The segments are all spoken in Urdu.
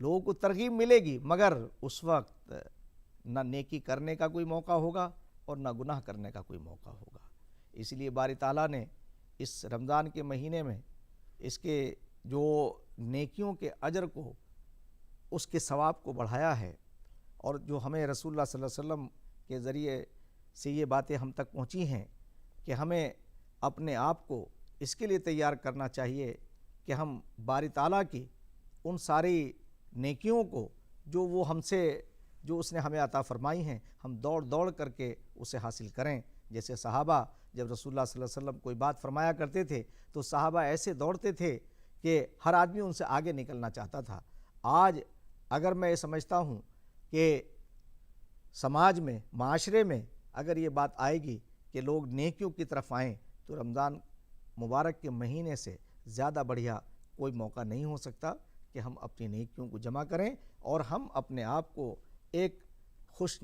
لوگوں کو ترغیب ملے گی، مگر اس وقت نہ نیکی کرنے کا کوئی موقع ہوگا اور نہ گناہ کرنے کا کوئی موقع ہوگا۔ اس لیے باری تعالیٰ نے اس رمضان کے مہینے میں اس کے جو نیکیوں کے اجر کو، اس کے ثواب کو بڑھایا ہے، اور جو ہمیں رسول اللہ صلی اللہ علیہ وسلم کے ذریعے سے یہ باتیں ہم تک پہنچی ہیں کہ ہمیں اپنے آپ کو اس کے لیے تیار کرنا چاہیے کہ ہم باری تعالیٰ کی ان ساری نیکیوں کو جو اس نے ہمیں عطا فرمائی ہیں، ہم دوڑ دوڑ کر کے اسے حاصل کریں۔ جیسے صحابہ جب رسول اللہ صلی اللہ علیہ وسلم کوئی بات فرمایا کرتے تھے تو صحابہ ایسے دوڑتے تھے کہ ہر آدمی ان سے آگے نکلنا چاہتا تھا۔ آج اگر میں یہ سمجھتا ہوں کہ سماج میں، معاشرے میں اگر یہ بات آئے گی کہ لوگ نیکیوں کی طرف آئیں، تو رمضان مبارک کے مہینے سے زیادہ بڑھیا کوئی موقع نہیں ہو سکتا کہ ہم اپنی نیکیوں کو جمع کریں اور ہم اپنے آپ کو ایک خوش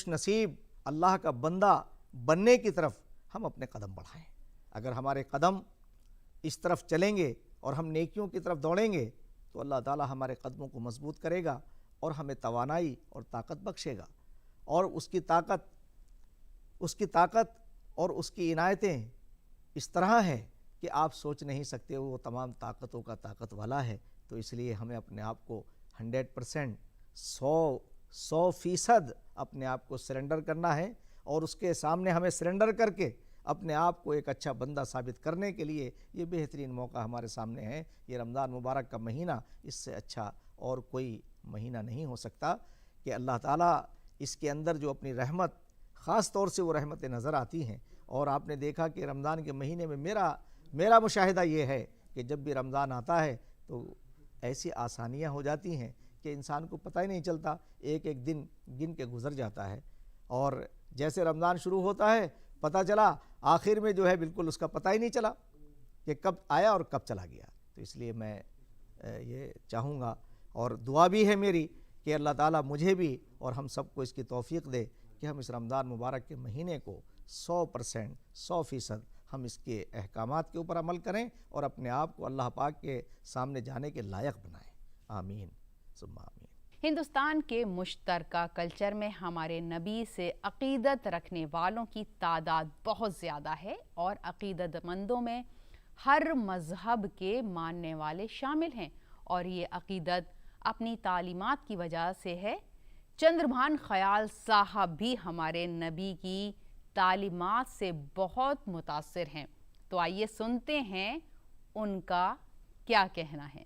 نصیب اللہ کا بندہ بننے کی طرف ہم اپنے قدم بڑھائیں۔ اگر ہمارے قدم اس طرف چلیں گے اور ہم نیکیوں کی طرف دوڑیں گے تو اللہ تعالی ہمارے قدموں کو مضبوط کرے گا اور ہمیں توانائی اور طاقت بخشے گا، اور اس کی طاقت اور اس کی عنایتیں اس طرح ہے کہ آپ سوچ نہیں سکتے، وہ تمام طاقتوں کا طاقت والا ہے۔ تو اس لیے ہمیں اپنے آپ کو 100% 100% اپنے آپ کو سرنڈر کرنا ہے، اور اس کے سامنے ہمیں سرنڈر کر کے اپنے آپ کو ایک اچھا بندہ ثابت کرنے کے لیے یہ بہترین موقع ہمارے سامنے ہے۔ یہ رمضان مبارک کا مہینہ، اس سے اچھا اور کوئی مہینہ نہیں ہو سکتا کہ اللہ تعالیٰ اس کے اندر جو اپنی رحمت، خاص طور سے وہ رحمتیں نظر آتی ہیں۔ اور آپ نے دیکھا کہ رمضان کے مہینے میں میرا مشاہدہ یہ ہے کہ جب بھی رمضان آتا ہے تو ایسی آسانیاں ہو جاتی ہیں کہ انسان کو پتہ ہی نہیں چلتا، ایک ایک دن گن کے گزر جاتا ہے، اور جیسے رمضان شروع ہوتا ہے پتہ چلا آخر میں جو ہے بالکل اس کا پتہ ہی نہیں چلا کہ کب آیا اور کب چلا گیا۔ تو اس لیے میں یہ چاہوں گا، اور دعا بھی ہے میری کہ اللہ تعالیٰ مجھے بھی اور ہم سب کو اس کی توفیق دے کہ ہم اس رمضان مبارک کے مہینے کو 100% 100% ہم اس کے احکامات کے اوپر عمل کریں اور اپنے آپ کو اللہ پاک کے سامنے جانے کے لائق بنائیں۔ آمین ثم آمین۔ ہندوستان کے مشترکہ کلچر میں ہمارے نبی سے عقیدت رکھنے والوں کی تعداد بہت زیادہ ہے، اور عقیدت مندوں میں ہر مذہب کے ماننے والے شامل ہیں، اور یہ عقیدت اپنی تعلیمات کی وجہ سے ہے۔ چندربھان خیال صاحب بھی ہمارے نبی کی تعلیمات سے بہت متاثر ہیں، تو آئیے سنتے ہیں ان کا کیا کہنا ہے۔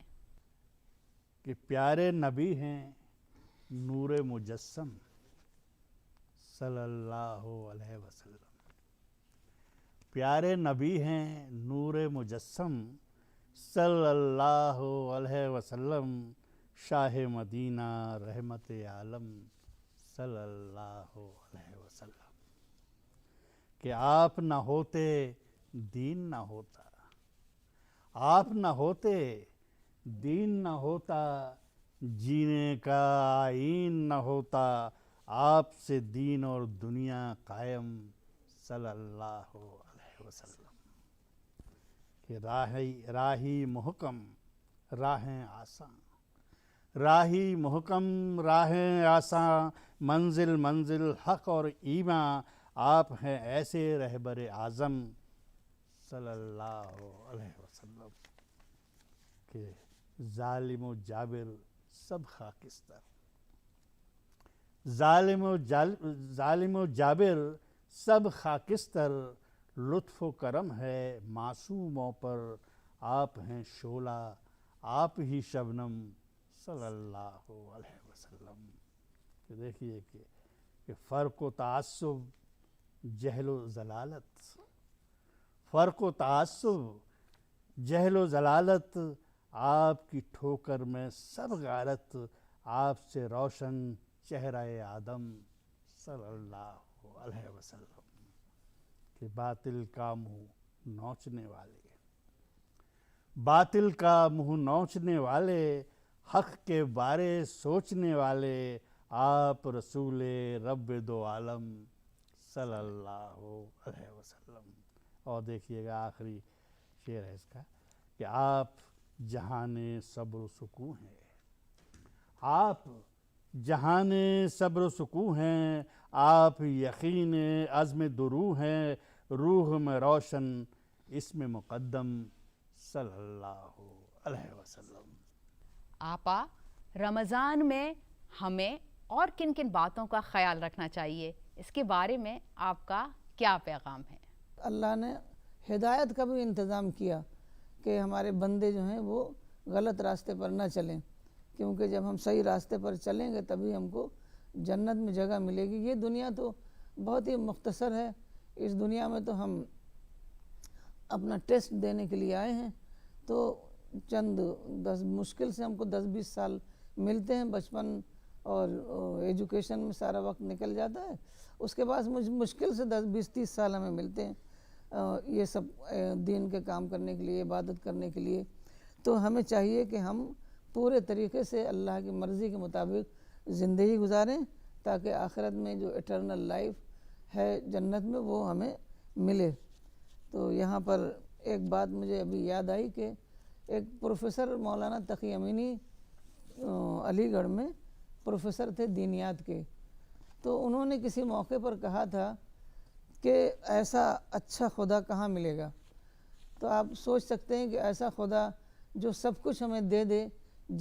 کہ پیارے نبی ہیں نور مجسم صلی اللہ علیہ وسلم، پیارے نبی ہیں نور مجسم صلی اللہ علیہ وسلم، شاہ مدینہ رحمت عالم صلی اللہ علیہ وسلم۔ کہ آپ نہ ہوتے دین نہ ہوتا، آپ نہ ہوتے دین نہ ہوتا، جینے کا آئین نہ ہوتا، آپ سے دین اور دنیا قائم صلی اللہ علیہ وسلم۔ کہ راہی محکم راہیں آسان، راہی محکم راہیں آسان، منزل منزل حق اور ایمان، آپ ہیں ایسے رہبر اعظم صلی اللہ علیہ وسلم۔ کہ ظالم و جابر سب خاکستر، ظالم و جابر سب خاکستر، لطف و کرم ہے معصوموں پر، آپ ہیں شعلہ آپ ہی شبنم صلی اللہ علیہ وسلم۔ کہ دیکھیے کہ فرق و تعصب جہل و ضلالت، فرق و تعصب جہل و ضلالت، آپ کی ٹھوکر میں سب غارت، آپ سے روشن چہرہ آدم صلی اللہ علیہ وسلم۔ کہ باطل کا منہ نوچنے والے، باطل کا منہ نوچنے والے، حق کے بارے سوچنے والے، آپ رسول رب دو عالم صلی اللہ علیہ وسلم۔ اور دیکھیے گا آخری شعر ہے اس کا کہ آپ جہان صبر و سکون ہے۔ آپ جہان صبر و سکون ہیں، آپ یقین عزم درو ہیں، روح میں روشن اسم مقدم صلی اللہ علیہ وسلم۔ آپا، رمضان میں ہمیں اور کن کن باتوں کا خیال رکھنا چاہیے، اس کے بارے میں آپ کا کیا پیغام ہے؟ اللہ نے ہدایت کا بھی انتظام کیا کہ ہمارے بندے جو ہیں وہ غلط راستے پر نہ چلیں، کیونکہ جب ہم صحیح راستے پر چلیں گے تبھی ہم کو جنت میں جگہ ملے گی۔ یہ دنیا تو بہت ہی مختصر ہے، اس دنیا میں تو ہم اپنا ٹیسٹ دینے کے لیے آئے ہیں، تو چند مشکل سے ہم کو 10-20 سال ملتے ہیں، بچپن اور ایجوکیشن میں سارا وقت نکل جاتا ہے، اس کے بعد مشکل سے 10-20-30 سال ہمیں ملتے ہیں یہ سب دین کے کام کرنے کے لیے، عبادت کرنے کے لیے۔ تو ہمیں چاہیے کہ ہم پورے طریقے سے اللہ کی مرضی کے مطابق زندگی گزاریں، تاکہ آخرت میں جو ایٹرنل لائف ہے جنت میں وہ ہمیں ملے۔ تو یہاں پر ایک بات مجھے ابھی یاد آئی کہ ایک پروفیسر مولانا تقی امینی علی گڑھ میں پروفیسر تھے دینیات کے، تو انہوں نے کسی موقع پر کہا تھا کہ ایسا اچھا خدا کہاں ملے گا۔ تو آپ سوچ سکتے ہیں کہ ایسا خدا جو سب کچھ ہمیں دے دے،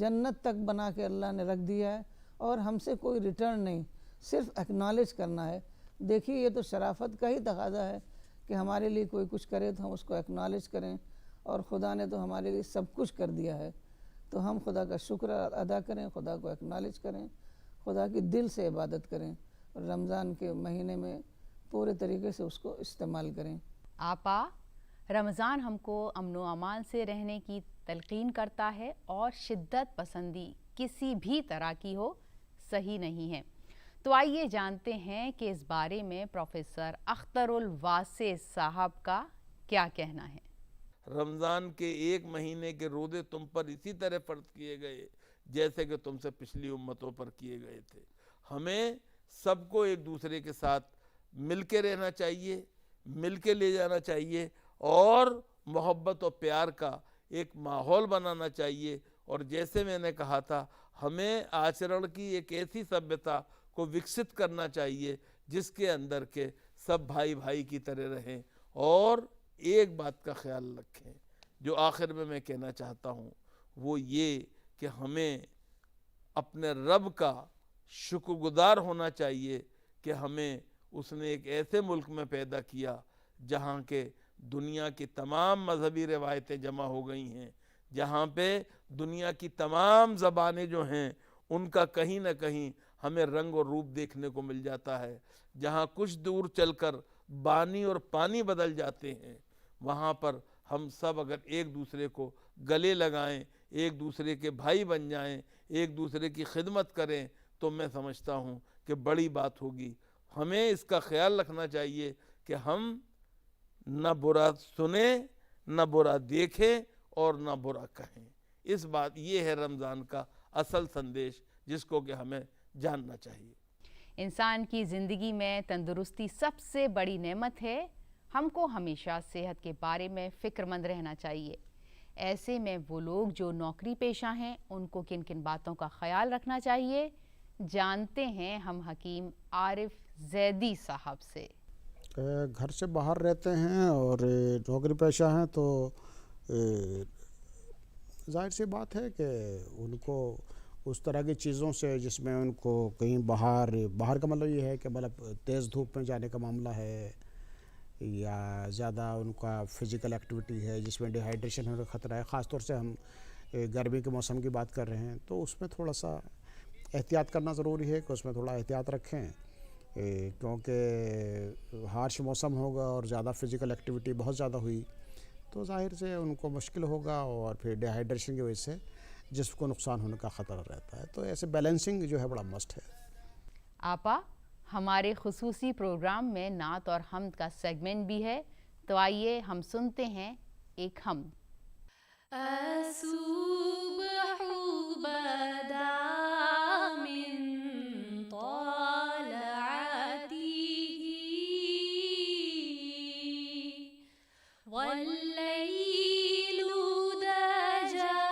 جنت تک بنا کے اللہ نے رکھ دیا ہے اور ہم سے کوئی ریٹرن نہیں، صرف ایکنالج کرنا ہے۔ دیکھیے یہ تو شرافت کا ہی تقاضا ہے کہ ہمارے لیے کوئی کچھ کرے تو ہم اس کو ایکنالج کریں، اور خدا نے تو ہمارے لیے سب کچھ کر دیا ہے، تو ہم خدا کا شکر ادا کریں، خدا کو ایکنالج کریں، خدا کی دل سے عبادت کریں، اور رمضان کے مہینے میں پورے طریقے سے اس کو استعمال کریں۔ آپا، رمضان ہم کو امن و امان سے رہنے کی تلقین کرتا ہے، اور شدت پسندی کسی بھی طرح کی ہو صحیح نہیں ہے۔ تو آئیے جانتے ہیں کہ اس بارے میں پروفیسر اختر الواسع صاحب کا کیا کہنا ہے۔ رمضان کے ایک مہینے کے روزے تم پر اسی طرح فرض کیے گئے جیسے کہ تم سے پچھلی امتوں پر کیے گئے تھے۔ ہمیں سب کو ایک دوسرے کے ساتھ مل کے رہنا چاہیے، مل کے لے جانا چاہیے، اور محبت و پیار کا ایک ماحول بنانا چاہیے۔ اور جیسے میں نے کہا تھا، ہمیں آچرن کی ایک ایسی سبھیتا کو وکست کرنا چاہیے جس کے اندر کے سب بھائی بھائی کی طرح رہیں، اور ایک بات کا خیال رکھیں جو آخر میں کہنا چاہتا ہوں، وہ یہ کہ ہمیں اپنے رب کا شکر گزار ہونا چاہیے کہ ہمیں اس نے ایک ایسے ملک میں پیدا کیا جہاں کے دنیا کی تمام مذہبی روایتیں جمع ہو گئی ہیں، جہاں پہ دنیا کی تمام زبانیں جو ہیں ان کا کہیں نہ کہیں ہمیں رنگ اور روپ دیکھنے کو مل جاتا ہے، جہاں کچھ دور چل کر بانی اور پانی بدل جاتے ہیں، وہاں پر ہم سب اگر ایک دوسرے کو گلے لگائیں، ایک دوسرے کے بھائی بن جائیں، ایک دوسرے کی خدمت کریں، تو میں سمجھتا ہوں کہ بڑی بات ہوگی۔ ہمیں اس کا خیال رکھنا چاہیے کہ ہم نہ برا سنیں، نہ برا دیکھیں، اور نہ برا کہیں۔ اس بات یہ ہے رمضان کا اصل سندیش جس کو کہ ہمیں جاننا چاہیے۔ انسان کی زندگی میں تندرستی سب سے بڑی نعمت ہے، ہم کو ہمیشہ صحت کے بارے میں فکر مند رہنا چاہیے۔ ایسے میں وہ لوگ جو نوکری پیشہ ہیں ان کو کن کن باتوں کا خیال رکھنا چاہیے، جانتے ہیں ہم حکیم عارف زیدی صاحب سے۔ گھر سے باہر رہتے ہیں اور نوکری پیشہ ہیں تو ظاہر سی بات ہے کہ ان کو اس طرح کی چیزوں سے جس میں ان کو کہیں باہر کا مطلب یہ ہے کہ مطلب تیز دھوپ میں جانے کا معاملہ ہے، یا زیادہ ان کا فزیکل ایکٹیویٹی ہے جس میں ڈی ہائیڈریشن ہونے کا خطرہ ہے۔ خاص طور سے ہم گرمی کے موسم کی بات کر رہے ہیں تو اس میں تھوڑا سا احتیاط کرنا ضروری ہے کہ اس میں تھوڑا احتیاط رکھیں، کیونکہ ہارش موسم ہوگا اور زیادہ فزیکل ایکٹیویٹی بہت زیادہ ہوئی تو ظاہر سے ان کو مشکل ہوگا، اور پھر ڈی ہائیڈریشن کی وجہ سے جسم کو نقصان ہونے کا خطرہ رہتا ہے۔ تو ایسے بیلنسنگ جو ہے بڑا مسٹ ہے۔ آپا، ہمارے خصوصی پروگرام میں نعت اور حمد کا سیگمنٹ بھی ہے، تو آئیے ہم سنتے ہیں ایک حمد۔ الصبح بدا من طلعته والليل دجى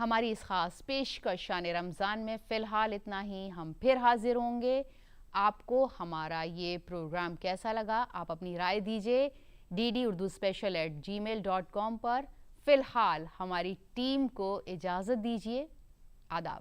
ہماری اس خاص پیشکش شان رمضان میں فی الحال اتنا ہی. ہم پھر حاضر ہوں گے. آپ کو ہمارا یہ پروگرام کیسا لگا؟ آپ اپنی رائے دیجیے ddurduspecial@gmail.com پر. فی الحال ہماری ٹیم کو اجازت دیجیے. آداب.